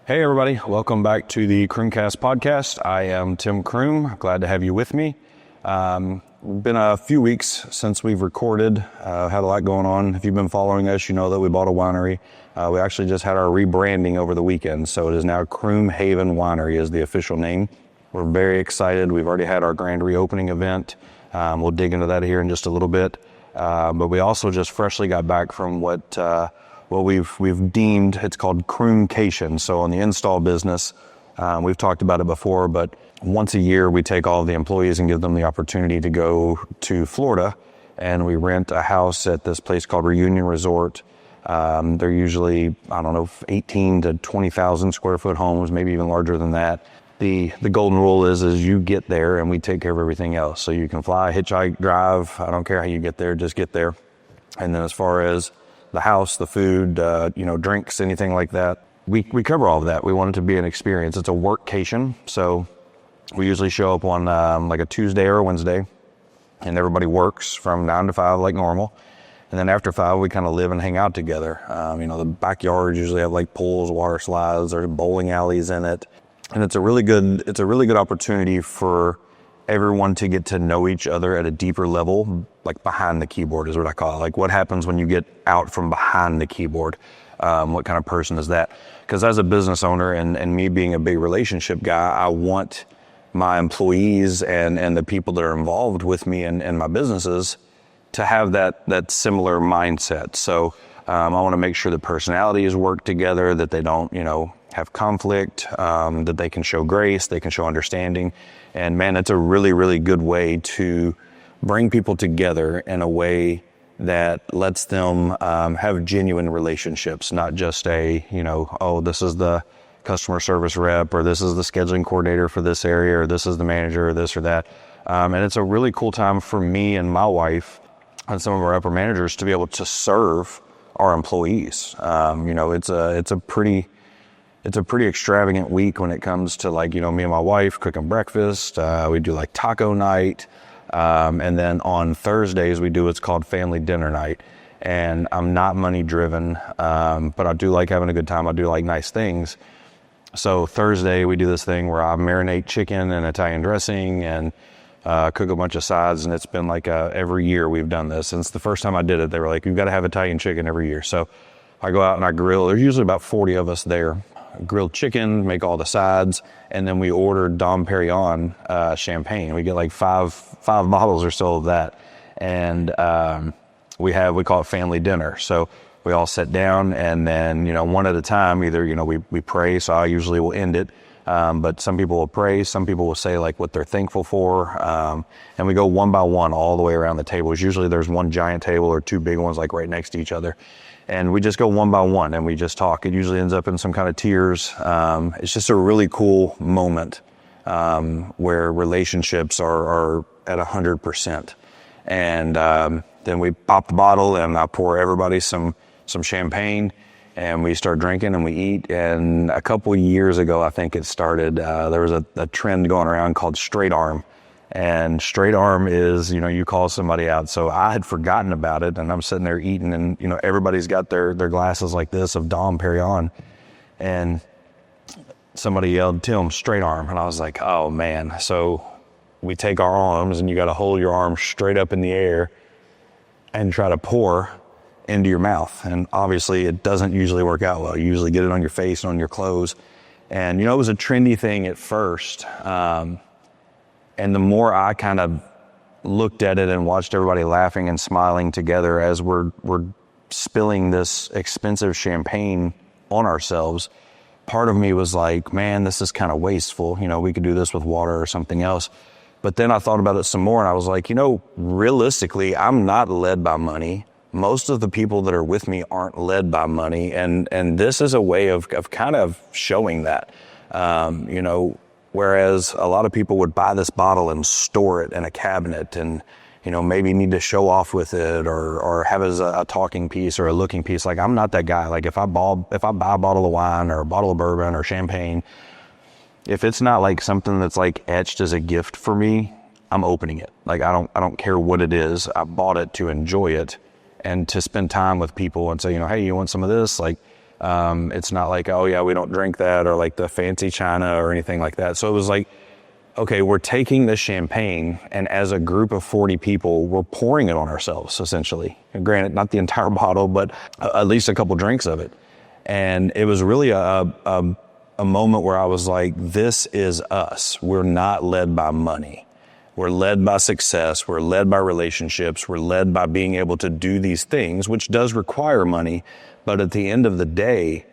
Hey everybody, welcome back to the CrumeCast podcast. I am Tim Crume, glad to have you with me. Been a few weeks since we've recorded, had a lot going on. If you've been following us, you know that we bought a winery. We actually just had our rebranding over the weekend, so it is now Crume Haven Winery is the official name. We're very excited. We've already had our grand reopening event. We'll dig into that here in just a little bit. But we also just freshly got back from what we've deemed, it's called CrumeCation. So on the install business, we've talked about it before, but once a year we take all of the employees and give them the opportunity to go to Florida, and we rent a house at this place called Reunion Resort. They're usually, 18 to 20,000 square foot homes, maybe even larger than that. The golden rule is you get there and we take care of everything else. So you can fly, hitchhike, drive, I don't care how you get there, just get there. And then as far as the house, the food, drinks, anything like that, we cover all of that. We want it to be an experience. It's a workcation, so we usually show up on like a Tuesday or a Wednesday, and everybody works from 9 to 5 like normal. And then after 5, we kind of live and hang out together. The backyards usually have like pools, water slides, there's bowling alleys in it. And it's a really good opportunity for everyone to get to know each other at a deeper level, like behind the keyboard is what I call it. Like what happens when you get out from behind the keyboard? What kind of person is that? Because as a business owner and me being a big relationship guy, I want my employees and the people that are involved with me and my businesses to have that similar mindset. So I want to make sure the personalities work together, that they don't, have conflict, that they can show grace, they can show understanding. And man, it's a really, really good way to bring people together in a way that lets them have genuine relationships, not just this is the customer service rep, or this is the scheduling coordinator for this area, or this is the manager, or this or that. And it's a really cool time for me and my wife and some of our upper managers to be able to serve our employees. It's a pretty extravagant week when it comes to me and my wife cooking breakfast. We do like taco night. And then on Thursdays, we do what's called family dinner night. And I'm not money driven, but I do like having a good time. I do like nice things. So Thursday, we do this thing where I marinate chicken in Italian dressing and cook a bunch of sides. And it's been every year we've done this. Since the first time I did it, they were like, you've got to have Italian chicken every year. So I go out and I grill. There's usually about 40 of us there. Grilled chicken, make all the sides, and then we ordered Dom Perignon champagne. We get like five bottles or so of that, and we call it family dinner. So we all sit down, and then one at a time. Either we pray. So I usually will end it, but some people will pray. Some people will say like what they're thankful for, and we go one by one all the way around the tables. Usually there's one giant table or two big ones like right next to each other. And we just go one by one and we just talk. It usually ends up in some kind of tears. It's just a really cool moment where relationships are at 100%. And then we pop the bottle and I pour everybody some champagne and we start drinking and we eat. And a couple years ago, I think it started, there was a trend going around called straight arm. And straight arm is, you call somebody out. So I had forgotten about it, and I'm sitting there eating, and, everybody's got their glasses like this of Dom Perignon. And somebody yelled, Tim, straight arm. And I was like, oh, man. So we take our arms, and you got to hold your arm straight up in the air and try to pour into your mouth. And obviously, it doesn't usually work out well. You usually get it on your face and on your clothes. And, it was a trendy thing at first. And the more I kind of looked at it and watched everybody laughing and smiling together as we're spilling this expensive champagne on ourselves, part of me was like, man, this is kind of wasteful. We could do this with water or something else. But then I thought about it some more and I was like, realistically, I'm not led by money. Most of the people that are with me aren't led by money. And this is a way of kind of showing that, whereas a lot of people would buy this bottle and store it in a cabinet and, maybe need to show off with it or have it as a talking piece or a looking piece. Like, I'm not that guy. Like, if I buy a bottle of wine or a bottle of bourbon or champagne, if it's not like something that's like etched as a gift for me, I'm opening it. Like, I don't care what it is. I bought it to enjoy it and to spend time with people and say, hey, you want some of this? Like, It's not like, oh yeah, we don't drink that, or like the fancy china or anything like that. So it was like, okay, we're taking this champagne, and as a group of 40 people, we're pouring it on ourselves, essentially. And granted, not the entire bottle, but at least a couple drinks of it. And it was really a moment where I was like, this is us. We're not led by money. We're led by success. We're led by relationships. We're led by being able to do these things, which does require money. But at the end of the day,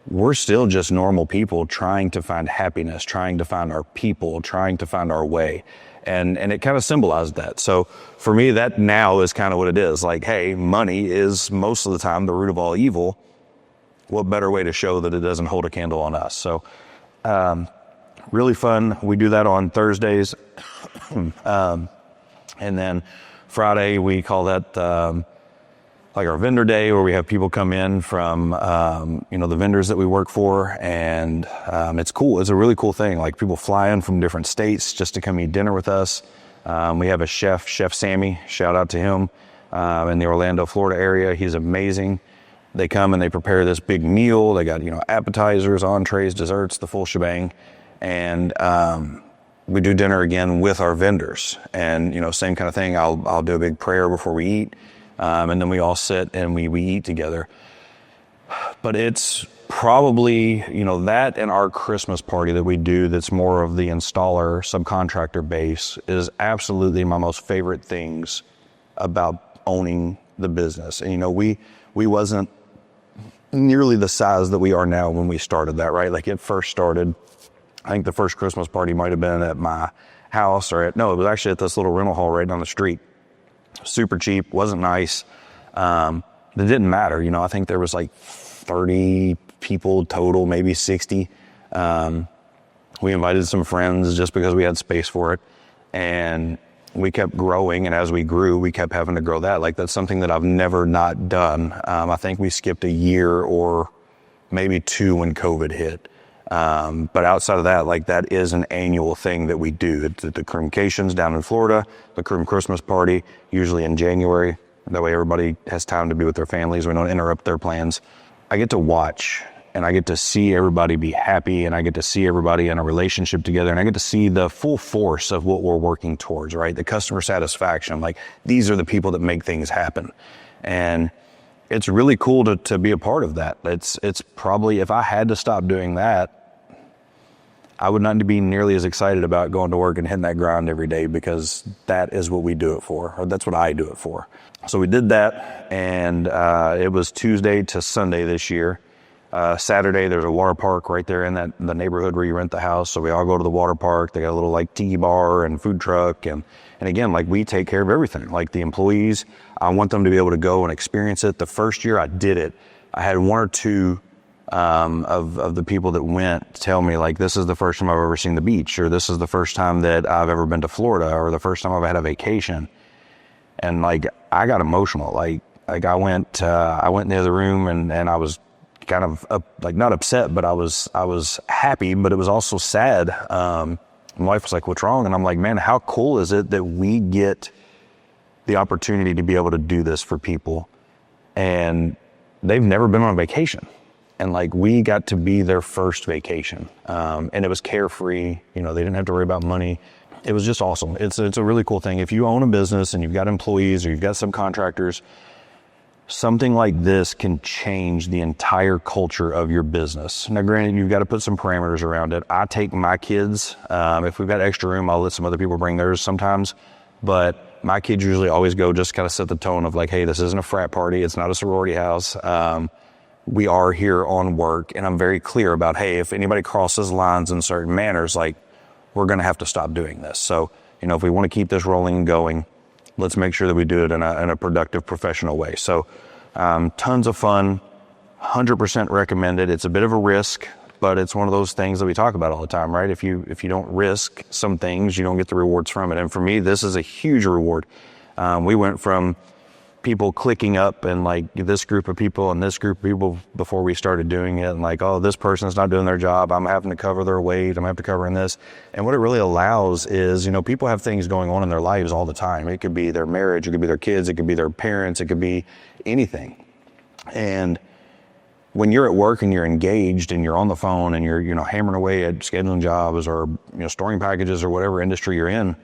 we're still just normal people trying to find happiness, trying to find our people, trying to find our way. And it kind of symbolized that. So for me, that now is kind of what it is. Like, hey, money is most of the time the root of all evil. What better way to show that it doesn't hold a candle on us? So really fun. We do that on Thursdays. And then Friday, we call that like our vendor day, where we have people come in from, the vendors that we work for. And it's cool. It's a really cool thing. Like, people fly in from different states just to come eat dinner with us. We have a chef, Chef Sammy, shout out to him, in the Orlando, Florida area. He's amazing. They come and they prepare this big meal. They got, appetizers, entrees, desserts, the full shebang. And we do dinner again with our vendors. And, same kind of thing. I'll do a big prayer before we eat. And then we all sit and we eat together. But it's probably, that and our Christmas party that we do, that's more of the installer, subcontractor base, is absolutely my most favorite things about owning the business. And, we wasn't nearly the size that we are now when we started that, right? Like, it first started, I think the first Christmas party might have been at my house, it was actually at this little rental hall right down the street. Super cheap, wasn't nice. It didn't matter. I think there was like 30 people total, maybe 60. We invited some friends just because we had space for it. And we kept growing, and as we grew, we kept having to grow that. Like, that's something that I've never not done. I think we skipped a year or maybe 2 when COVID hit. But outside of that, like, that is an annual thing that we do. It's the CrumeCations down in Florida, the Crume Christmas party, usually in January. That way everybody has time to be with their families. We don't interrupt their plans. I get to watch, and I get to see everybody be happy, and I get to see everybody in a relationship together, and I get to see the full force of what we're working towards, right? The customer satisfaction. Like, these are the people that make things happen. And it's really cool to be a part of that. It's probably, if I had to stop doing that, I would not be nearly as excited about going to work and hitting that grind every day, because that is what we do it for, or that's what I do it for. So we did that, and it was Tuesday to Sunday this year. Saturday, there's a water park right there in the neighborhood where you rent the house. So we all go to the water park. They got a little like tiki bar and food truck. And again, like, we take care of everything. Like, the employees, I want them to be able to go and experience it. The first year I did it, I had 1 or 2 of the people that went tell me, like, this is the first time I've ever seen the beach, or this is the first time that I've ever been to Florida, or the first time I've had a vacation. And like, I got emotional. Like I went in the other room, and I was kind of not upset, but I was happy, but it was also sad. My wife was like, what's wrong? And I'm like, man, how cool is it that we get the opportunity to be able to do this for people, and they've never been on vacation. And like, we got to be their first vacation. And it was carefree. They didn't have to worry about money. It was just awesome. It's a really cool thing. If you own a business and you've got employees or you've got subcontractors, something like this can change the entire culture of your business. Now, granted, you've got to put some parameters around it. I take my kids. If we've got extra room, I'll let some other people bring theirs sometimes. But my kids usually always go, just kind of set the tone of like, hey, this isn't a frat party. It's not a sorority house. We are here on work. And I'm very clear about, hey, if anybody crosses lines in certain manners, like, we're going to have to stop doing this. So, if we want to keep this rolling and going, let's make sure that we do it in a productive, professional way. So, tons of fun, 100% recommended. It's a bit of a risk, but it's one of those things that we talk about all the time, right? If you don't risk some things, you don't get the rewards from it. And for me, this is a huge reward. We went from people clicking up and like this group of people and this group of people before we started doing it, and like, oh, this person's not doing their job, I'm having to cover their weight, I'm having to cover in this. And what it really allows is, people have things going on in their lives all the time. It could be their marriage, it could be their kids, it could be their parents, it could be anything. And when you're at work and you're engaged and you're on the phone and you're, hammering away at scheduling jobs or, storing packages or whatever industry you're in,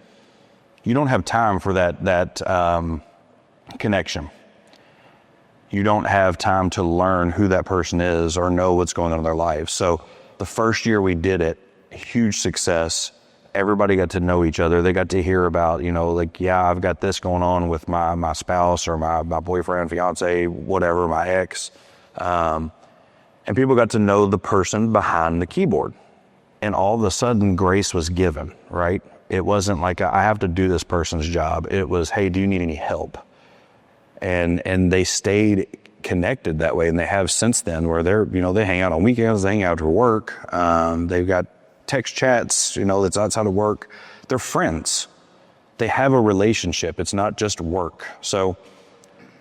you don't have time for that connection. You don't have time to learn who that person is or know what's going on in their lives. So the first year we did it, huge success. Everybody got to know each other. They got to hear about, I've got this going on with my spouse or my boyfriend, fiance, whatever, my ex. And people got to know the person behind the keyboard. And all of a sudden, grace was given, right? It wasn't like, I have to do this person's job. It was, hey, do you need any help? And they stayed connected that way. And they have since then, where they hang out on weekends, they hang out after work. They've got text chats, that's outside of work. They're friends. They have a relationship. It's not just work. So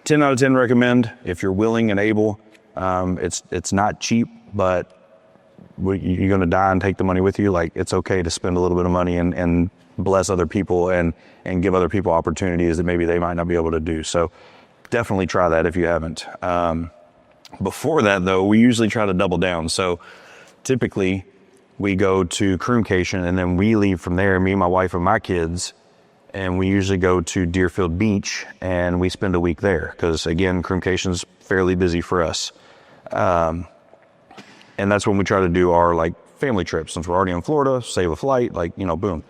10 out of 10 recommend if you're willing and able. It's not cheap, but you're going to die and take the money with you. Like, it's okay to spend a little bit of money and bless other people and give other people opportunities that maybe they might not be able to do. So definitely try that if you haven't. Before that though, we usually try to double down. So typically we go to CrumeCation and then we leave from there, me, my wife, and my kids, and we usually go to Deerfield Beach and we spend a week there because, again, CrumeCation's fairly busy for us. And that's when we try to do our family trips. Since we're already in Florida, save a flight, boom.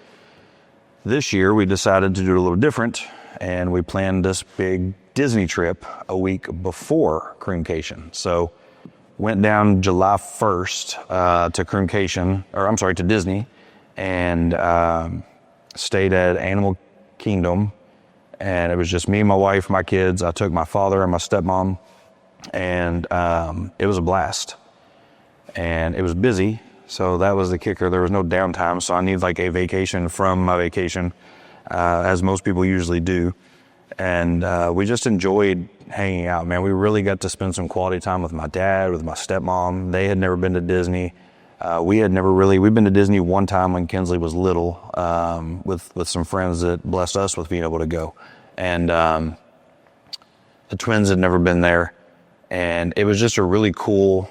This year we decided to do it a little different, and we planned this big Disney trip a week before CrumeCation. So went down July 1st to Disney, and stayed at Animal Kingdom. And it was just me, my wife, my kids. I took my father and my stepmom, and it was a blast. And it was busy, so that was the kicker. There was no downtime, so I need a vacation from my vacation, as most people usually do. And we just enjoyed hanging out, man. We really got to spend some quality time with my dad, with my stepmom. They had never been to Disney. We've been to Disney one time when Kinsley was little, with some friends that blessed us with being able to go. And the twins had never been there. And it was just a really cool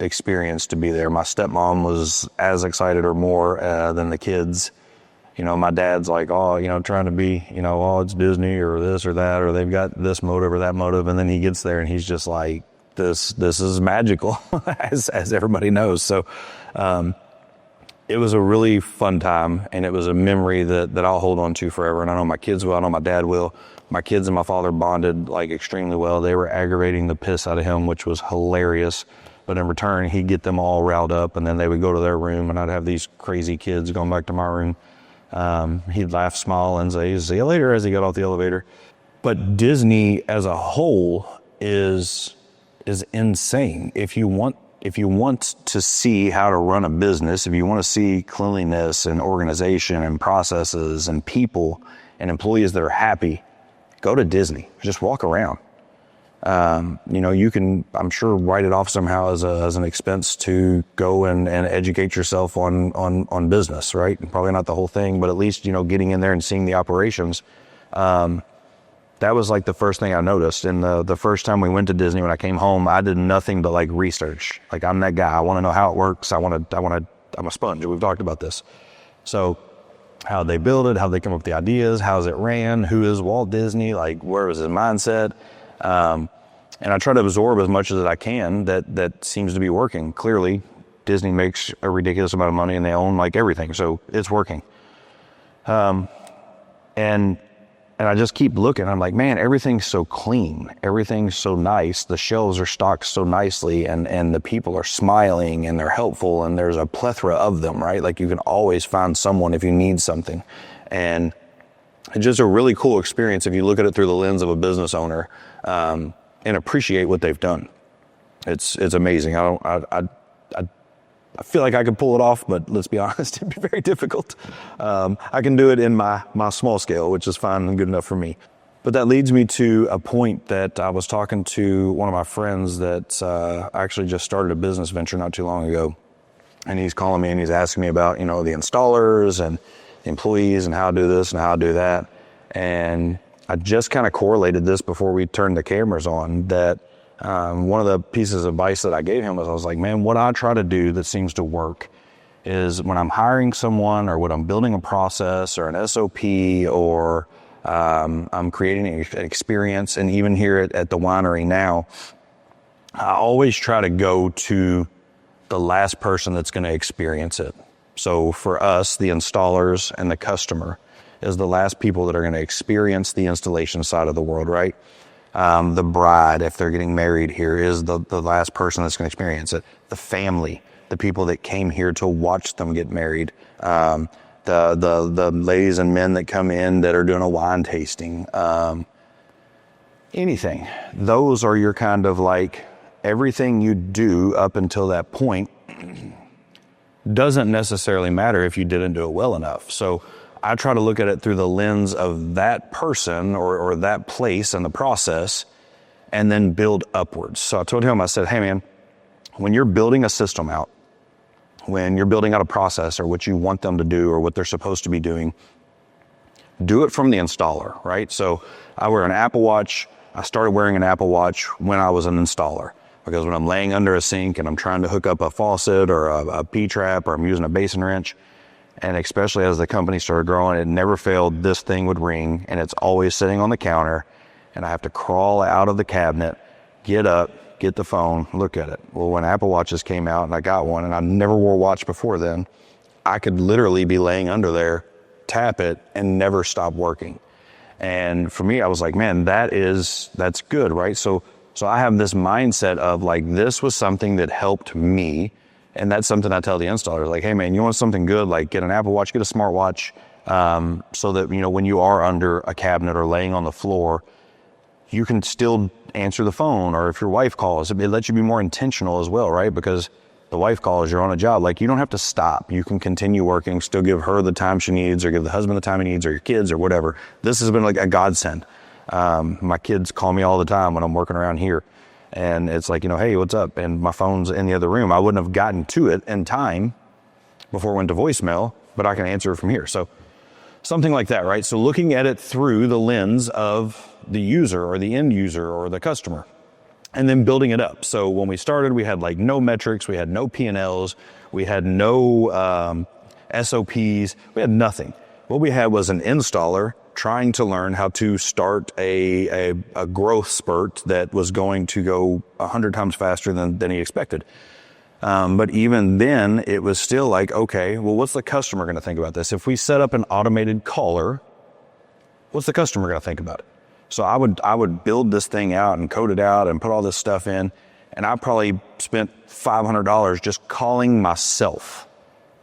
experience to be there. My stepmom was as excited or more than the kids. My dad's like, trying to be, it's Disney or this or that, or they've got this motive or that motive. And then he gets there and he's just like, this is magical, as everybody knows. So it was a really fun time, and it was a memory that I'll hold on to forever. And I know my kids will, I know my dad will. My kids and my father bonded extremely well. They were aggravating the piss out of him, which was hilarious. But in return, he'd get them all riled up, and then they would go to their room, and I'd have these crazy kids going back to my room. He'd laugh, smile, and say, "See you later," as he got off the elevator. But Disney as a whole is insane. If you want to see how to run a business, if you want to see cleanliness and organization and processes and people and employees that are happy, go to Disney. Just walk around. You can, I'm sure, write it off somehow as an expense to go and educate yourself on business, right? And probably not the whole thing, but at least, getting in there and seeing the operations. That was the first thing I noticed. And the first time we went to Disney, when I came home, I did nothing but research. I'm that guy. I want to know how it works. I'm a sponge. We've talked about this. So how they build it, how they come up with the ideas, how's it ran, who is Walt Disney, where was his mindset? And I try to absorb as much as I can that seems to be working. Clearly, Disney makes a ridiculous amount of money and they own everything, so it's working. And I just keep looking. I'm like, man, everything's so clean. Everything's so nice. The shelves are stocked so nicely, and the people are smiling and they're helpful, and there's a plethora of them, right? You can always find someone if you need something. And it's just a really cool experience if you look at it through the lens of a business owner, and appreciate what they've done. It's amazing. I feel like I could pull it off, but let's be honest, it'd be very difficult. I can do it in my small scale, which is fine and good enough for me. But that leads me to a point that I was talking to one of my friends that actually just started a business venture not too long ago. And he's calling me and he's asking me about, the installers and the employees and how to do this and how to do that. And I just kind of correlated this before we turned the cameras on, that One of the pieces of advice that I gave him was, I was like, man, what I try to do that seems to work is when I'm hiring someone or when I'm building a process or an SOP or I'm creating an experience, and even here at the winery now, I always try to go to the last person that's going to experience it. So for us, the installers and the customer is the last people that are going to experience the installation side of the world, right? The bride, if they're getting married here, is the last person that's going to experience it. The family, the people that came here to watch them get married. The ladies and men that come in that are doing a wine tasting. Anything. Those are your kind of like, everything you do up until that point doesn't necessarily matter if you didn't do it well enough. So I try to look at it through the lens of that person or that place and the process, and then build upwards. So I told him, I said, hey man, when you're building a system out, when you're building out a process or what you want them to do or what they're supposed to be doing, do it from the installer, right? So I wear an Apple Watch. I started wearing an Apple Watch when I was an installer. Because when I'm laying under a sink and I'm trying to hook up a faucet or a P-trap or I'm using a basin wrench, and especially as the company started growing, it never failed, this thing would ring, and it's always sitting on the counter, and I have to crawl out of the cabinet, get up, get the phone, look at it. Well, when Apple Watches came out and I got one, and I never wore a watch before then, I could literally be laying under there, tap it, and never stop working. And for me, I was like, man, that's good, right? So I have this mindset of like, this was something that helped me. And that's something I tell the installers, like, hey man, you want something good, like get an Apple Watch, get a smartwatch, so that, you know, when you are under a cabinet or laying on the floor, you can still answer the phone. Or if your wife calls, it lets you be more intentional as well, right? Because the wife calls, you're on a job, like you don't have to stop. You can continue working, still give her the time she needs, or give the husband the time he needs, or your kids, or whatever. This has been like a godsend. My kids call me all the time when I'm working around here, and it's like, you know, hey, what's up? And my phone's in the other room. I wouldn't have gotten to it in time before it went to voicemail, but I can answer it from here. So something like that, right? So looking at it through the lens of the user or the end user or the customer, and then building it up. So when we started, we had like no metrics, we had no P&Ls, we had no SOPs, we had nothing. What we had was an installer trying to learn how to start a growth spurt that was going to go 100 times faster than he expected. But even then, it was still like, okay, well, what's the customer going to think about this? If we set up an automated caller, what's the customer going to think about it? So I would build this thing out and code it out and put all this stuff in, and I probably spent $500 just calling myself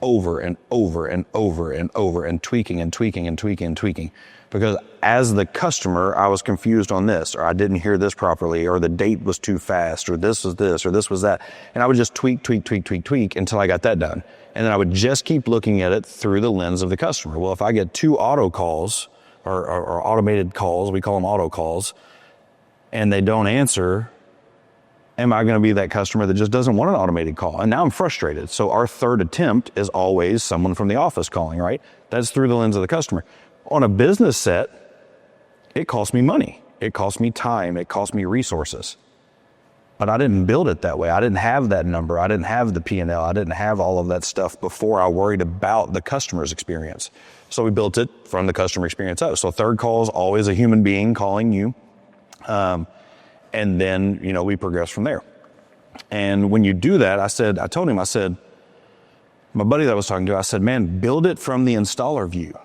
over and over and over and over and tweaking and tweaking and tweaking and tweaking. Because as the customer, I was confused on this, or I didn't hear this properly, or the date was too fast, or this was this, or this was that. And I would just tweak until I got that done. And then I would just keep looking at it through the lens of the customer. Well, if I get 2 auto calls, or automated calls, we call them auto calls, and they don't answer, am I going to be that customer that just doesn't want an automated call? And now I'm frustrated. So our third attempt is always someone from the office calling, right? That's through the lens of the customer. On a business set, it costs me money. It costs me time. It costs me resources. But I didn't build it that way. I didn't have that number. I didn't have the P&L. I didn't have all of that stuff before I worried about the customer's experience. So we built it from the customer experience up. So third call is always a human being calling you. And then, you know, we progress from there. And when you do that, I told him, my buddy that I was talking to, I said, man, build it from the installer view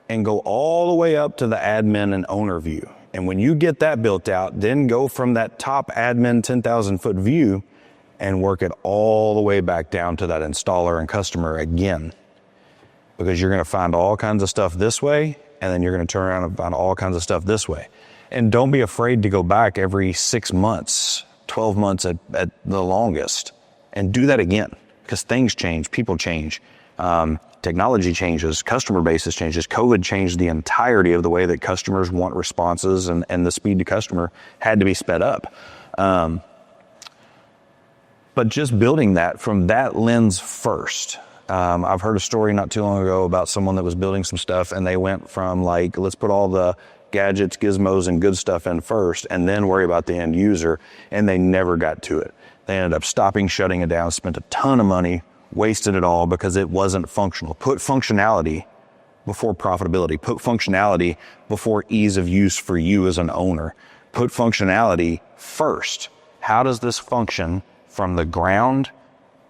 and go all the way up to the admin and owner view. And when you get that built out, then go from that top admin 10,000 foot view and work it all the way back down to that installer and customer again. Because you're going to find all kinds of stuff this way, and then you're going to turn around and find all kinds of stuff this way. And don't be afraid to go back every 6 months, 12 months at the longest, and do that again. Because things change, people change. Technology changes, customer basis changes. COVID changed the entirety of the way that customers want responses, and the speed to customer had to be sped up. But just building that from that lens first. I've heard a story not too long ago about someone that was building some stuff, and they went from like, let's put all the gadgets, gizmos, and good stuff in first, and then worry about the end user, and they never got to it. They ended up stopping, shutting it down, spent a ton of money, wasted it all because it wasn't functional. Put functionality before profitability. Put functionality before ease of use for you as an owner. Put functionality first. How does this function from the ground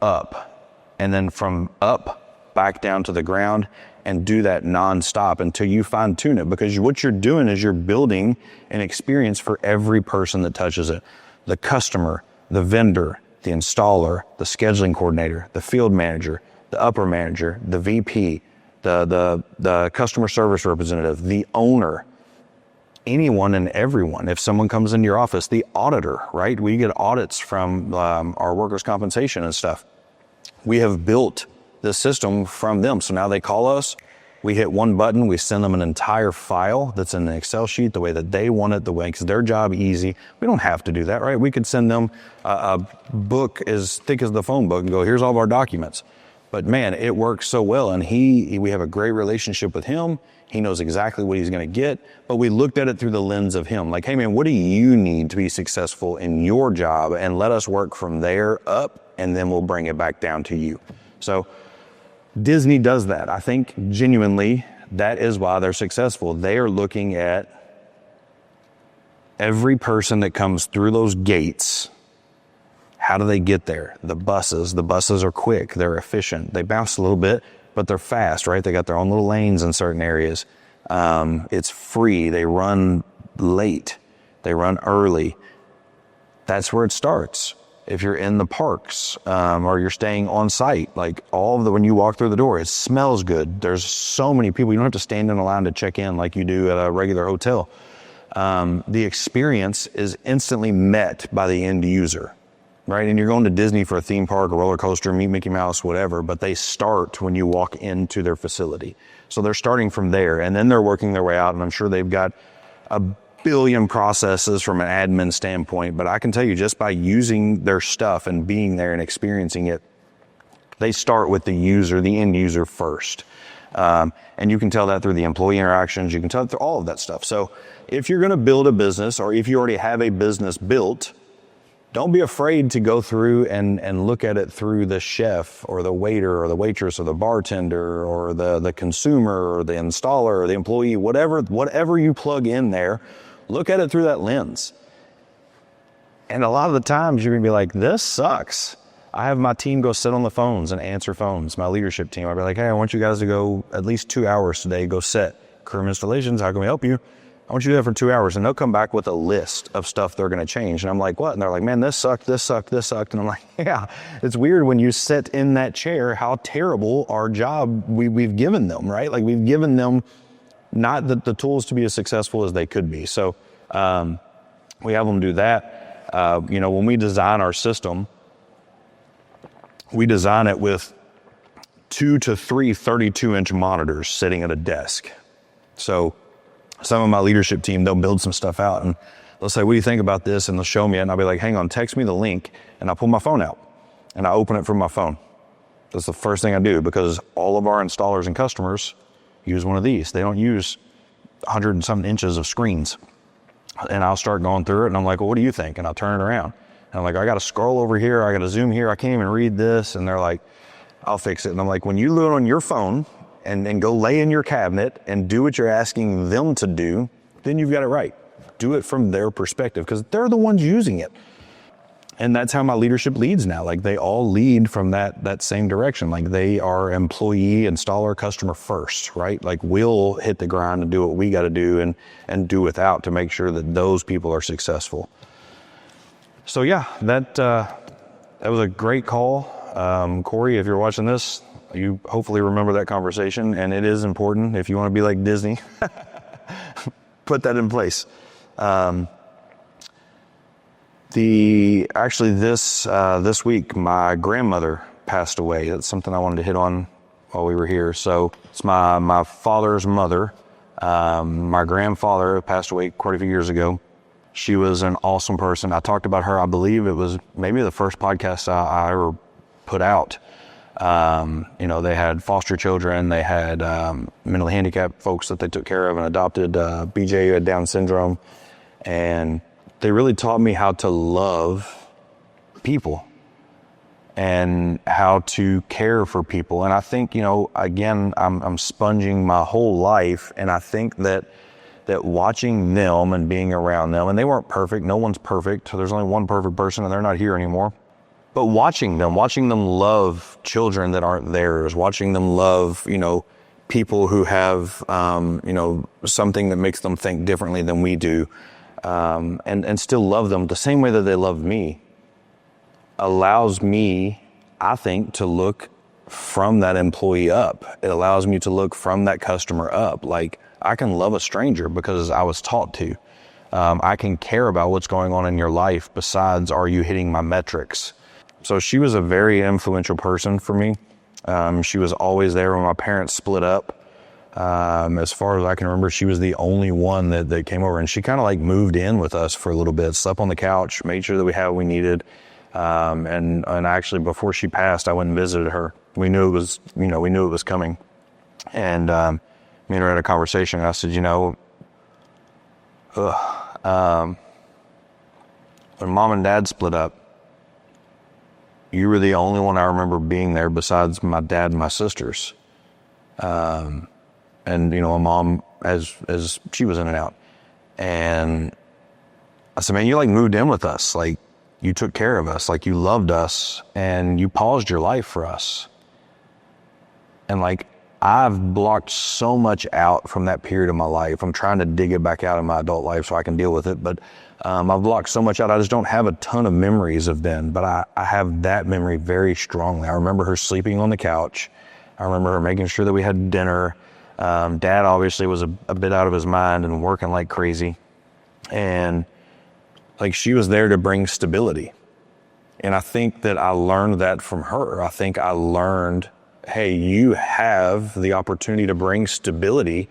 up, and then from up back down to the ground, and do that nonstop until you fine tune it? Because what you're doing is you're building an experience for every person that touches it. The customer, the vendor, the installer, the scheduling coordinator, the field manager, the upper manager, the VP, the customer service representative, the owner, anyone and everyone. If someone comes into your office, the auditor, right? We get audits from our workers' compensation and stuff. We have built this system from them. So now they call us, we hit one button, we send them an entire file that's in an Excel sheet the way that they want it, the way, because their job easy. We don't have to do that, right? We could send them a book as thick as the phone book and go, here's all of our documents. But man, it works so well, and we have a great relationship with him. He knows exactly what he's going to get, but we looked at it through the lens of him. Like, hey man, what do you need to be successful in your job? And let us work from there up, and then we'll bring it back down to you. So Disney does that. I think genuinely that is why they're successful. They are looking at every person that comes through those gates. How do they get there? The buses are quick, they're efficient. They bounce a little bit, but they're fast, right? They got their own little lanes in certain areas. It's free. They run late. They run early. That's where it starts. If you're in the parks, or you're staying on site, like when you walk through the door, it smells good. There's so many people. You don't have to stand in a line to check in like you do at a regular hotel. The experience is instantly met by the end user, right? And you're going to Disney for a theme park, a roller coaster, meet Mickey Mouse, whatever, but they start when you walk into their facility. So they're starting from there, and then they're working their way out, and I'm sure they've got a billion processes from an admin standpoint, but I can tell you, just by using their stuff and being there and experiencing it, they start with the user, the end user first. And you can tell that through the employee interactions. You can tell it through all of that stuff. So if you're going to build a business, or if you already have a business built, don't be afraid to go through and look at it through the chef or the waiter or the waitress or the bartender or the consumer or the installer or the employee, whatever you plug in there. Look at it through that lens. And a lot of the times you're going to be like, this sucks. I have my team go sit on the phones and answer phones, my leadership team. I'll be like, hey, I want you guys to go at least 2 hours today, go set Crume Installations. How can we help you? I want you to do that for 2 hours. And they'll come back with a list of stuff they're going to change. And I'm like, what? And they're like, man, this sucked, this sucked, this sucked. And I'm like, yeah, it's weird when you sit in that chair, how terrible our job we've given them, right? Like, we've given them not the tools to be as successful as they could be. So we have them do that. When we design our system, we design it with 2 to 3 32-inch monitors sitting at a desk. So some of my leadership team, they'll build some stuff out and they'll say, what do you think about this? And they'll show me it, and I'll be like, hang on, text me the link. And I pull my phone out and I open it from my phone. That's the first thing I do, because all of our installers and customers use one of these. They don't use 100 and some inches of screens. And I'll start going through it, and I'm like, well, what do you think? And I'll turn it around. And I'm like, I got to scroll over here. I got to zoom here. I can't even read this. And they're like, I'll fix it. And I'm like, when you do it on your phone and go lay in your cabinet and do what you're asking them to do, then you've got it right. Do it from their perspective, because they're the ones using it. And that's how my leadership leads now. Like, they all lead from that same direction. Like, they are employee, installer, customer first, right? Like, we'll hit the grind and do what we got to do and do without to make sure that those people are successful. So yeah, that was a great call. Corey, if you're watching this, you hopefully remember that conversation, and it is important. If you want to be like Disney, put that in place. This week, my grandmother passed away. That's something I wanted to hit on while we were here. So it's my father's mother. My grandfather passed away quite a few years ago. She was an awesome person. I talked about her, I believe it was maybe the first podcast I ever put out. They had foster children, they had mentally handicapped folks that they took care of and adopted. BJ had Down syndrome, and they really taught me how to love people and how to care for people. And I think, again, I'm sponging my whole life, and I think that watching them and being around them, and they weren't perfect, no one's perfect, there's only one perfect person and they're not here anymore. But watching them love children that aren't theirs, watching them love, people who have, something that makes them think differently than we do, and still love them the same way that they love me, allows me, I think, to look from that employee up. It allows me to look from that customer up. Like, I can love a stranger because I was taught to. I can care about what's going on in your life besides, are you hitting my metrics? So she was a very influential person for me. She was always there when my parents split up. As far as I can remember, she was the only one that came over, and she kind of like moved in with us for a little bit, slept on the couch, made sure that we had what we needed. And actually before she passed, I went and visited her. We knew it was coming. And, me and her had a conversation, and I said, when mom and dad split up, you were the only one I remember being there besides my dad and my sisters. And, my mom, as she was in and out. And I said, man, you like moved in with us. Like, you took care of us, like you loved us, and you paused your life for us. And like, I've blocked so much out from that period of my life. I'm trying to dig it back out in my adult life so I can deal with it. But I've blocked so much out. I just don't have a ton of memories of then. But I have that memory very strongly. I remember her sleeping on the couch. I remember her making sure that we had dinner. Dad obviously was a bit out of his mind and working like crazy. And like, she was there to bring stability. And I think that I learned that from her. I think I learned, hey, you have the opportunity to bring stability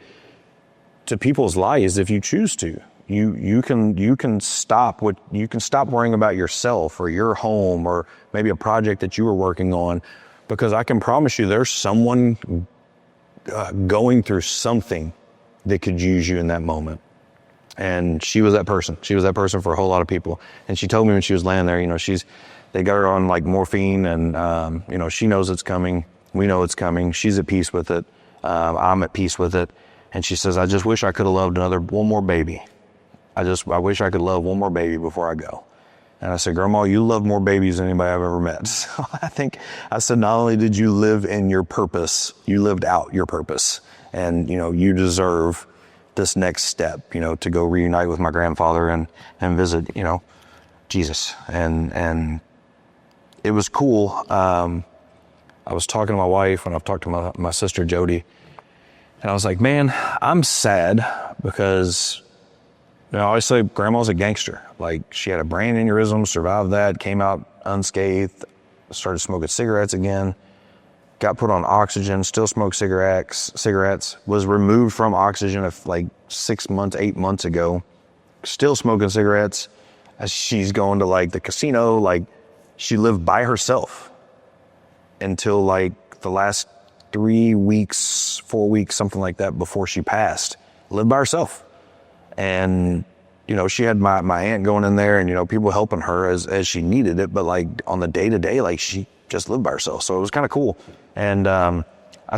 to people's lives if you choose to. You can stop worrying about yourself or your home or maybe a project that you were working on, because I can promise you there's someone going through something that could use you in that moment. And she was that person. She was that person for a whole lot of people. And she told me when she was laying there, they got her on like morphine, and she knows it's coming. We know it's coming. She's at peace with it. I'm at peace with it. And she says, I just wish I could have loved one more baby. I wish I could love one more baby before I go. And I said, Grandma, you love more babies than anybody I've ever met. So I said, not only did you live in your purpose, you lived out your purpose. And, you deserve this next step, to go reunite with my grandfather and visit, Jesus. And it was cool. I was talking to my wife, and I've talked to my sister Jody, and I was like, man, I'm sad because, I always say Grandma's a gangster. Like, she had a brain aneurysm, survived that, came out unscathed, started smoking cigarettes again, got put on oxygen, still smoked cigarettes, was removed from oxygen like 8 months ago, still smoking cigarettes. As she's going to like the casino, like, she lived by herself until like the last 3 weeks, 4 weeks, something like that, before she passed. Lived by herself. And, she had my aunt going in there, and, people helping her as she needed it. But like on the day to day, like, she just lived by herself. So it was kind of cool. And I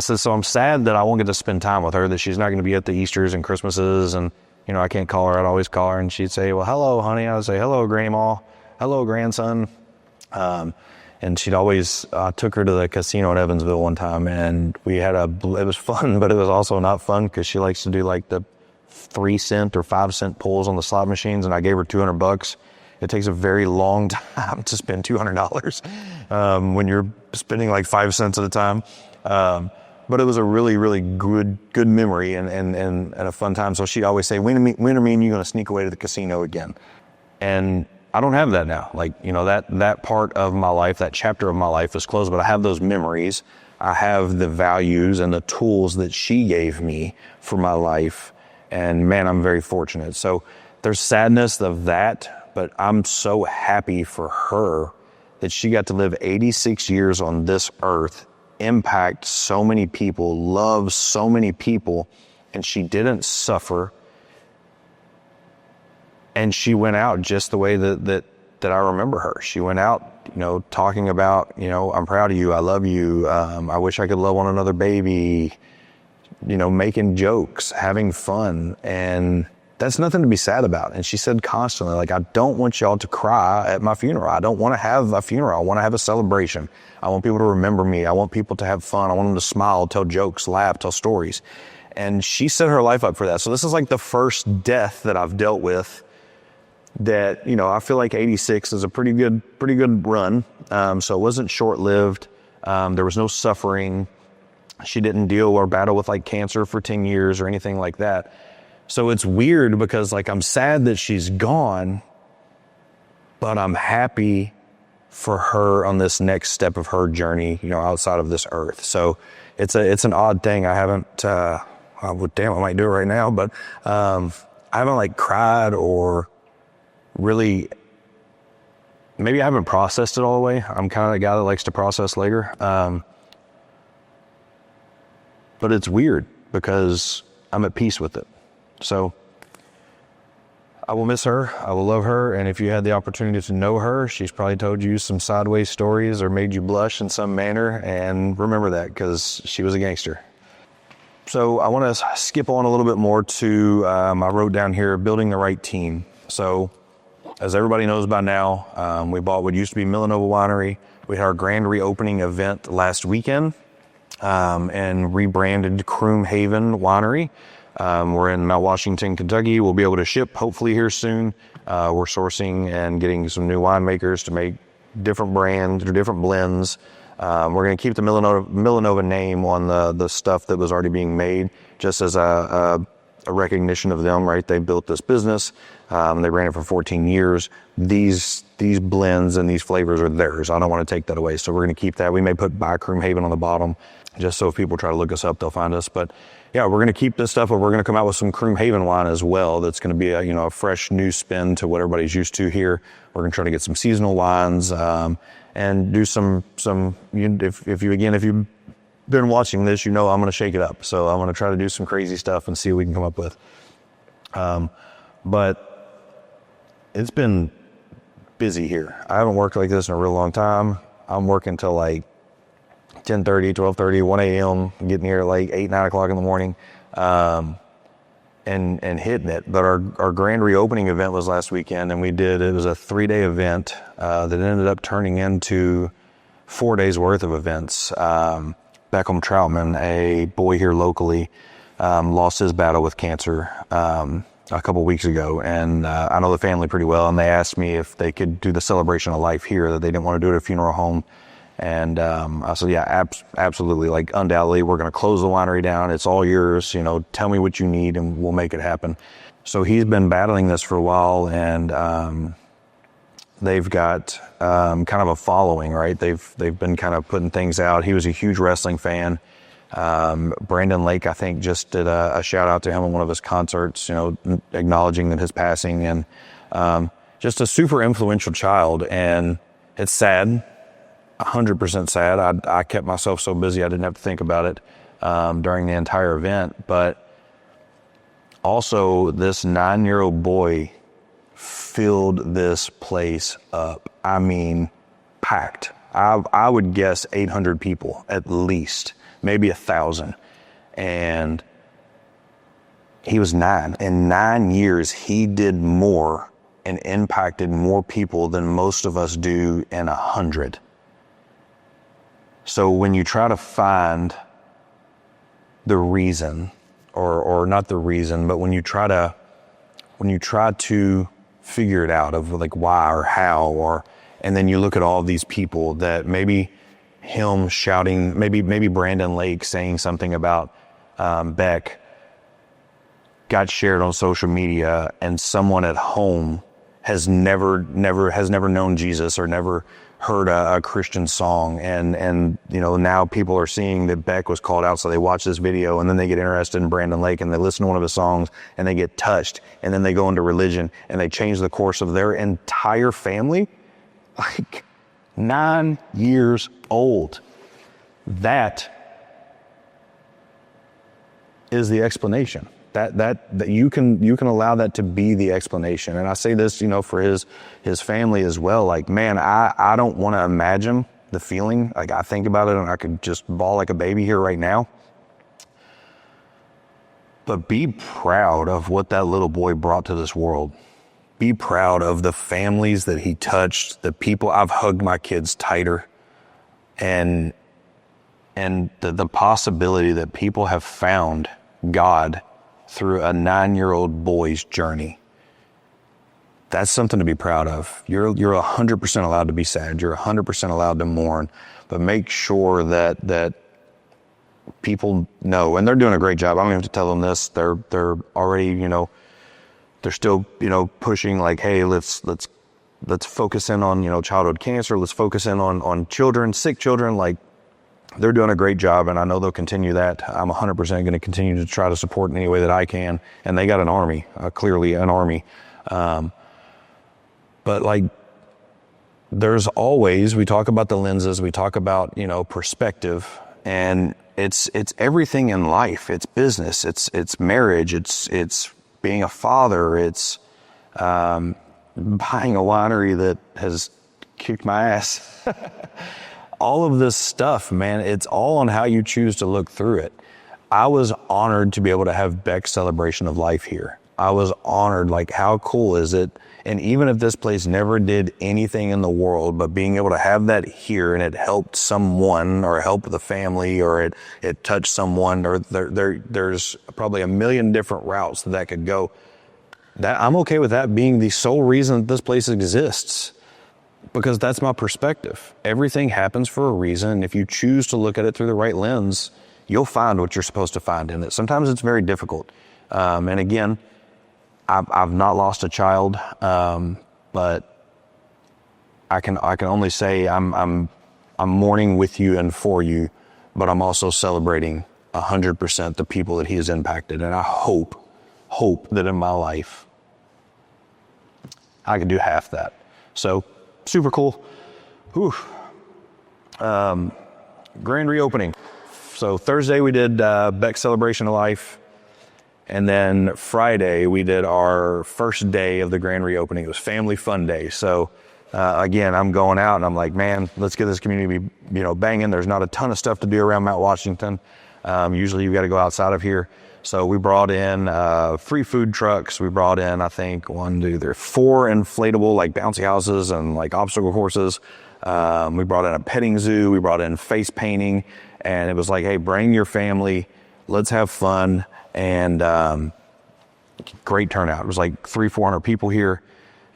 said, so I'm sad that I won't get to spend time with her, that she's not going to be at the Easters and Christmases. And, I can't call her. I'd always call her, and she'd say, well, hello, honey. I would say, hello, grandma. Hello, grandson. And she'd always, took her to the casino in Evansville one time, and it was fun, but it was also not fun because she likes to do like the 3-cent or 5-cent pulls on the slot machines, and I gave her $200. It takes a very long time to spend $200 when you're spending like 5 cents at a time. But it was a really, really good memory and a fun time. So she'd always say, when are me and you going to sneak away to the casino again? And I don't have that now. Like, that part of my life, that chapter of my life is closed, but I have those memories. I have the values and the tools that she gave me for my life. And man, I'm very fortunate. So there's sadness of that, but I'm so happy for her that she got to live 86 years on this earth impact so many people, love so many people, and she didn't suffer. And she went out just the way that I remember her. She went out, talking about, I'm proud of you, I love you, I wish I could love on another baby, making jokes, having fun, and that's nothing to be sad about. And she said constantly, like, I don't want y'all to cry at my funeral. I don't want to have a funeral. I want to have a celebration. I want people to remember me. I want people to have fun. I want them to smile, tell jokes, laugh, tell stories. And she set her life up for that. So this is like the first death that I've dealt with that, I feel like 86 is a pretty good run. So it wasn't short-lived. There was no suffering. She didn't deal or battle with like cancer for 10 years or anything like that. So it's weird because like I'm sad that she's gone, but I'm happy for her on this next step of her journey, outside of this earth. So it's an odd thing. I haven't, I might do it right now, but I haven't like cried or really, maybe I haven't processed it all the way. I'm kind of the guy that likes to process later. But it's weird because I'm at peace with it. So I will miss her. I will love her. And if you had the opportunity to know her, she's probably told you some sideways stories or made you blush in some manner. And remember that because she was a gangster. So I want to skip on a little bit more to, I wrote down here, building the right team. So as everybody knows by now, we bought what used to be Millanova Winery. We had our grand reopening event last weekend and rebranded CrumeHaven Winery. We're in Mount Washington, Kentucky. We'll be able to ship hopefully here soon. We're sourcing and getting some new winemakers to make different brands or different blends. We're going to keep the Millanova name on the stuff that was already being made, just as a recognition of them, right? They built this business. They ran it for 14 years. These blends and these flavors are theirs. I don't want to take that away. So we're going to keep that. We may put by CrumeHaven on the bottom, just so if people try to look us up, they'll find us. But yeah, we're going to keep this stuff, but we're going to come out with some CrumeHaven wine as well. That's going to be a fresh new spin to what everybody's used to here. We're going to try to get some seasonal wines, and do some, if you've been watching this, I'm going to shake it up. So I'm going to try to do some crazy stuff and see what we can come up with. But it's been busy here. I haven't worked like this in a real long time. I'm working till like 10:30, 12:30, 1 a.m., getting here at like 8, 9 o'clock in the morning, and hitting it. But our grand reopening event was last weekend, and it was a 3-day event that ended up turning into 4 days worth of events. Beckham Troutman, a boy here locally, lost his battle with cancer a couple weeks ago, and I know the family pretty well, and they asked me if they could do the celebration of life here, that they didn't want to do it at a funeral home. And I said, yeah, absolutely. Like, undoubtedly, we're going to close the winery down. It's all yours. Tell me what you need and we'll make it happen. So he's been battling this for a while, and they've got kind of a following, right? They've been kind of putting things out. He was a huge wrestling fan. Brandon Lake, I think, just did a shout out to him in one of his concerts, acknowledging that his passing, and just a super influential child. And it's sad. 100% sad. I kept myself so busy I didn't have to think about it during the entire event. But also, this 9-year-old boy filled this place up. I mean, packed. I would guess 800 people at least, maybe 1,000. And he was 9. In 9 years, he did more and impacted more people than most of us do in 100. So when you try to find the reason, or not the reason, but when you try to figure it out of like why or how, and then you look at all these people that maybe him shouting, maybe Brandon Lake saying something about Beck got shared on social media, and someone at home has never known Jesus or never heard a Christian song, and now people are seeing that Beck was called out, so they watch this video and then they get interested in Brandon Lake and they listen to one of his songs and they get touched, and then they go into religion and they change the course of their entire family. Like, 9 years old. That is the explanation. That you can allow that to be the explanation. And I say this, for his family as well. Like, man, I don't want to imagine the feeling. Like, I think about it and I could just bawl like a baby here right now. But be proud of what that little boy brought to this world. Be proud of the families that he touched, the people. I've hugged my kids tighter, and the possibility that people have found God through a 9-year-old boy's journey. That's something to be proud of. You're 100% allowed to be sad. You're 100% allowed to mourn, but make sure that people know, and they're doing a great job. I don't even have to tell them this. They're already, they're still, pushing like, hey, let's focus in on, childhood cancer. Let's focus in on children, sick children. Like, they're doing a great job, and I know they'll continue that. I'm 100% going to continue to try to support in any way that I can. And they got an army, clearly an army. But like, there's always, we talk about the lenses, we talk about, perspective, and it's everything in life. It's business, it's marriage, it's being a father, it's buying a winery that has kicked my ass. All of this stuff, man, it's all on how you choose to look through it. I was honored to be able to have Beck's celebration of life here. I was honored, like, how cool is it? And even if this place never did anything in the world, but being able to have that here and it helped someone or helped the family or it touched someone, or there's probably a million different routes that could go. That I'm okay with that being the sole reason that this place exists. Because that's my perspective. Everything happens for a reason. And if you choose to look at it through the right lens, you'll find what you're supposed to find in it. Sometimes it's very difficult. And again, I've not lost a child, but I can only say I'm mourning with you and for you, but I'm also celebrating 100% the people that he has impacted. And I hope that in my life, I can do half that. So, super cool. Whew. Grand reopening. So Thursday we did Beck's celebration of life. And then Friday we did our first day of the grand reopening. It was family fun day. So again, I'm going out and I'm like, man, let's get this community, banging. There's not a ton of stuff to do around Mount Washington. Usually you've got to go outside of here. So we brought in free food trucks. We brought in, I think, 4 inflatable like bouncy houses and like obstacle courses. We brought in a petting zoo. We brought in face painting, and it was like, hey, bring your family. Let's have fun. And great turnout. It was like 300-400 people here,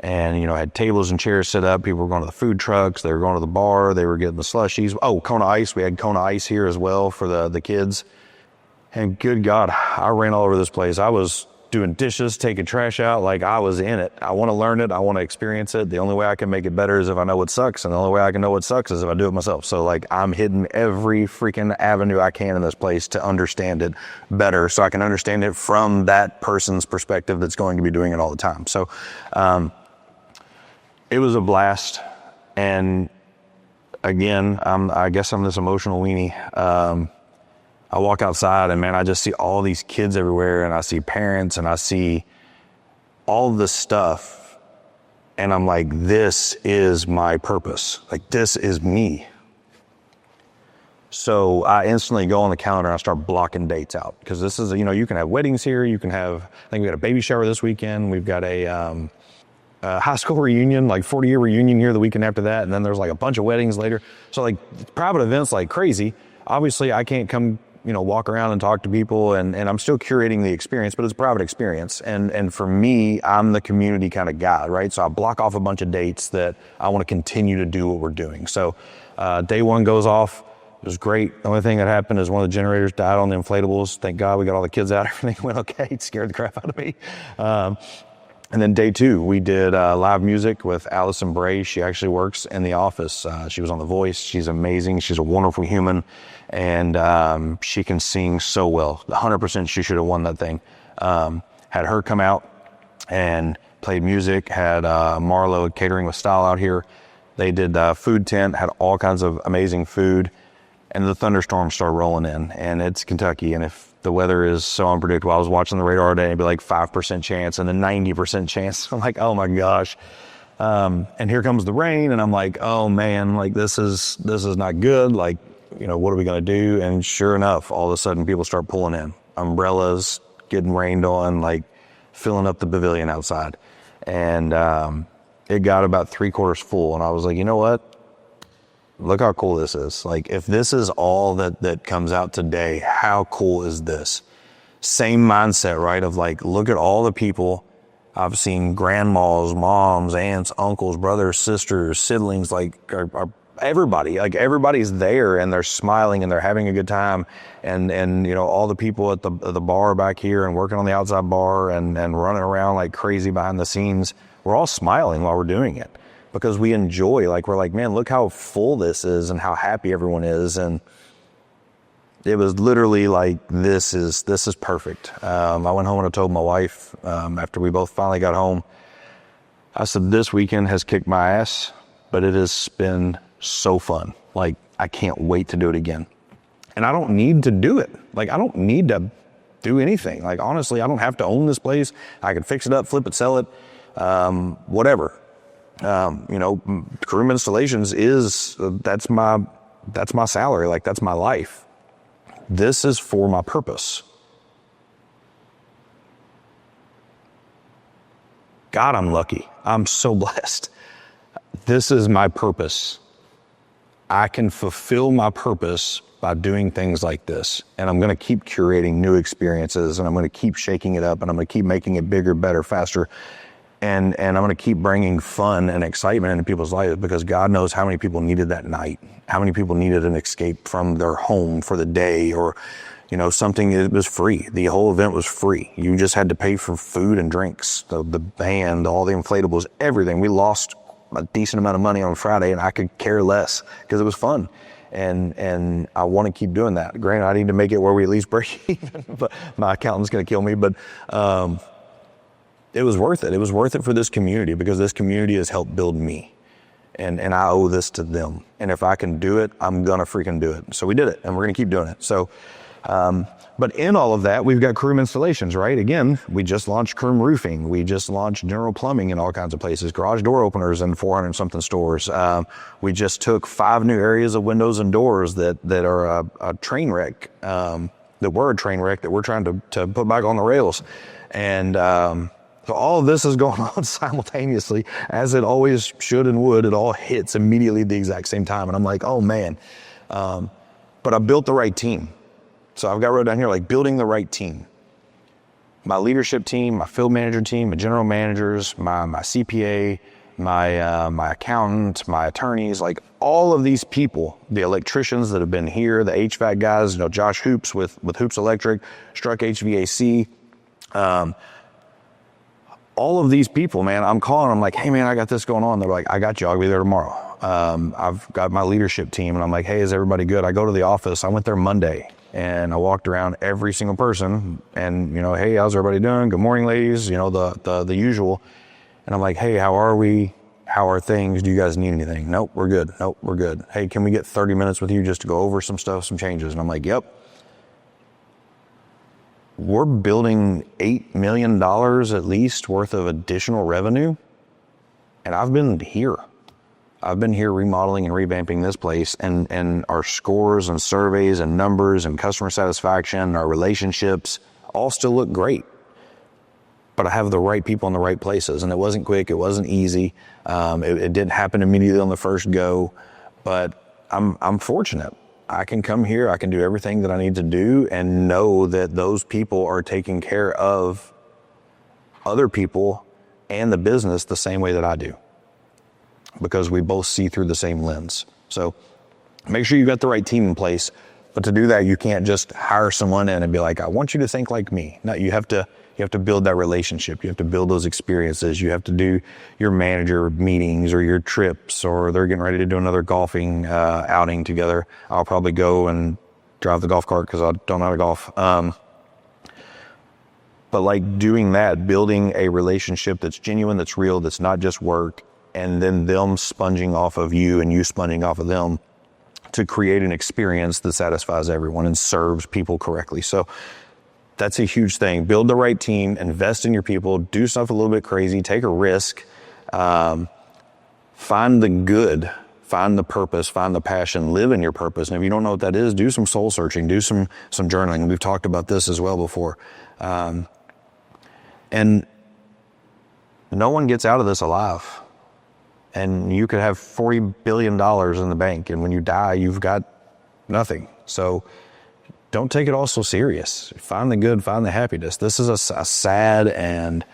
and had tables and chairs set up. People were going to the food trucks. They were going to the bar. They were getting the slushies. Oh, Kona Ice. We had Kona Ice here as well for the kids. And good God, I ran all over this place. I was doing dishes, taking trash out, like I was in it. I want to learn it. I want to experience it. The only way I can make it better is if I know what sucks. And the only way I can know what sucks is if I do it myself. So like, I'm hitting every freaking avenue I can in this place to understand it better, so I can understand it from that person's perspective that's going to be doing it all the time. So it was a blast. And again, I guess I'm this emotional weenie. I walk outside and man, I just see all these kids everywhere, and I see parents, and I see all this stuff, and I'm like, this is my purpose. Like, this is me. So I instantly go on the calendar and I start blocking dates out, because this is, you can have weddings here. You can have, I think we got a baby shower this weekend. We've got a high school reunion, like 40-year reunion here the weekend after that. And then there's like a bunch of weddings later. So like private events like crazy. Obviously I can't come, walk around and talk to people, and I'm still curating the experience, but it's a private experience. And for me, I'm the community kind of guy, right? So I block off a bunch of dates that I want to continue to do what we're doing. So day one goes off. It was great. The only thing that happened is one of the generators died on the inflatables. Thank God we got all the kids out. Everything went okay. It scared the crap out of me. And then day two, we did live music with Allison Bray. She actually works in the office. She was on The Voice. She's amazing. She's a wonderful human. And she can sing so well. 100% she should have won that thing. Had her come out and played music. Had Marlo Catering with Style out here. They did food tent, had all kinds of amazing food. and the thunderstorms start rolling in, and it's Kentucky, and if the weather is so unpredictable, I was watching the radar today, it'd be like 5% chance and a 90% chance. I'm like, oh my gosh. And here comes the rain, and I'm like, oh man, like this is not good. Like, you know, what are we going to do? And sure enough, all of a sudden people start pulling in. Umbrellas, getting rained on, like filling up the pavilion outside. And it got about 3/4 full. And I was like, you know what? Look how cool this is. Like, if this is all that comes out today, how cool is this? Same mindset, right? Of like, look at all the people. I've seen grandmas, moms, aunts, uncles, brothers, sisters, siblings, like everybody, like everybody's there, and they're smiling and they're having a good time. And you know, all the people at the bar back here and working on the outside bar and running around like crazy behind the scenes, we're all smiling while we're doing it because we enjoy, like, we're like, man, look how full this is and how happy everyone is. And it was literally like, this is perfect. I went home and I told my wife, after we both finally got home, I said, this weekend has kicked my ass, but it has been so fun. Like, I can't wait to do it again. And I don't need to do it. Like, I don't need to do anything. Like, honestly, I don't have to own this place. I can fix it up, flip it, sell it, whatever. You know, Crume Installations that's my salary. Like, that's my life. This is for my purpose. God, I'm lucky. I'm so blessed. This is my purpose. I can fulfill my purpose by doing things like this. And I'm going to keep curating new experiences, and I'm going to keep shaking it up, and I'm going to keep making it bigger, better, faster. And I'm going to keep bringing fun and excitement into people's lives, because God knows how many people needed that night, how many people needed an escape from their home for the day, or, you know, something that was free. The whole event was free. You just had to pay for food and drinks, the band, all the inflatables, everything. We lost a decent amount of money on Friday, and I could care less because it was fun. And I want to keep doing that. Granted, I need to make it where we at least break even, but my accountant's going to kill me. But it was worth it. It was worth it for this community, because this community has helped build me. And I owe this to them. And if I can do it, I'm going to freaking do it. So we did it, and we're going to keep doing it. So, but in all of that, we've got Crume Installations, right? Again, we just launched Crume Roofing. We just launched general plumbing in all kinds of places, garage door openers in 400 something stores. We just took 5 new areas of windows and doors that are a train wreck, that were a train wreck that we're trying to put back on the rails. And, so all of this is going on simultaneously, as it always should and would. It all hits immediately at the exact same time. And I'm like, oh man. But I built the right team. So I've got wrote down here, like, building the right team. My leadership team, my field manager team, my general managers, my CPA, my accountant, my attorneys, like all of these people, the electricians that have been here, the HVAC guys, you know, Josh Hoops with Hoops Electric, Struck HVAC, all of these people, man, I'm calling them like, hey man, I got this going on. They're like, I got you, I'll be there tomorrow. I've got my leadership team, and I'm like, hey, is everybody good? I go to the office. I went there Monday, and I walked around every single person, and, you know, hey, how's everybody doing? Good morning, ladies, you know, the usual. And I'm like, hey, how are we? How are things? Do you guys need anything? Nope, we're good. Nope, we're good. Hey, can we get 30 minutes with you just to go over some stuff, some changes? And I'm like, yep. We're building $8 million at least worth of additional revenue. And I've been here remodeling and revamping this place, and our scores and surveys and numbers and customer satisfaction and our relationships all still look great. But I have the right people in the right places, and it wasn't quick. It wasn't easy. It didn't happen immediately on the first go, but I'm fortunate. I can come here, I can do everything that I need to do, and know that those people are taking care of other people and the business the same way that I do, because we both see through the same lens. So make sure you've got the right team in place. But to do that, you can't just hire someone in and be like, I want you to think like me. No, you have to build that relationship. You have to build those experiences. You have to do your manager meetings or your trips, or they're getting ready to do another golfing outing together. I'll probably go and drive the golf cart because I don't know how to golf. But like doing that, building a relationship that's genuine, that's real, that's not just work, and then them sponging off of you and you sponging off of them to create an experience that satisfies everyone and serves people correctly. So that's a huge thing. Build the right team, invest in your people, do stuff a little bit crazy, take a risk, find the good, find the purpose, find the passion, live in your purpose. And if you don't know what that is, do some soul searching, do some journaling. We've talked about this as well before. And no one gets out of this alive. And you could have $40 billion in the bank, and when you die, you've got nothing. So don't take it all so serious. Find the good, find the happiness. This is a sad and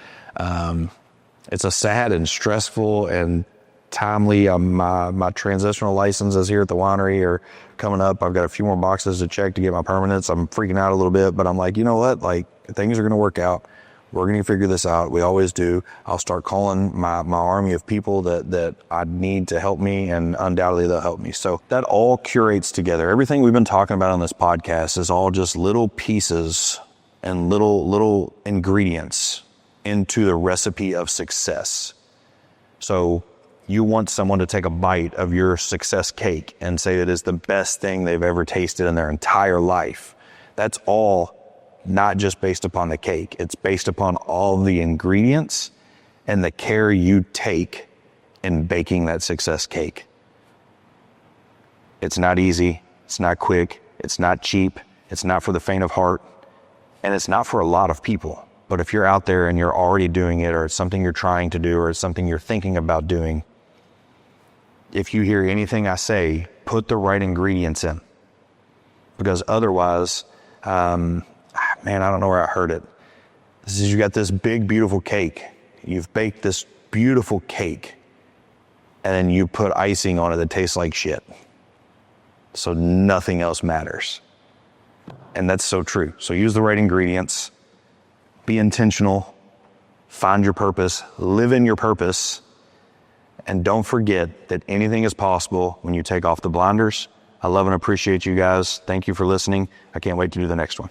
it's a sad and stressful and timely. My transitional licenses here at the winery are coming up. I've got a few more boxes to check to get my permanents. I'm freaking out a little bit, but I'm like, you know what? Like, things are going to work out. We're going to figure this out. We always do. I'll start calling my army of people that I need to help me, and undoubtedly they'll help me. So that all curates together. Everything we've been talking about on this podcast is all just little pieces and little ingredients into the recipe of success. So you want someone to take a bite of your success cake and say it is the best thing they've ever tasted in their entire life. That's all not just based upon the cake. It's based upon all the ingredients and the care you take in baking that success cake. It's not easy. It's not quick. It's not cheap. It's not for the faint of heart. And it's not for a lot of people. But if you're out there and you're already doing it, or it's something you're trying to do, or it's something you're thinking about doing, if you hear anything I say, put the right ingredients in. Because otherwise, man, I don't know where I heard it. This is, you got this big, beautiful cake. You've baked this beautiful cake, and then you put icing on it that tastes like shit. So nothing else matters. And that's so true. So use the right ingredients, be intentional, find your purpose, live in your purpose, and don't forget that anything is possible when you take off the blinders. I love and appreciate you guys. Thank you for listening. I can't wait to do the next one.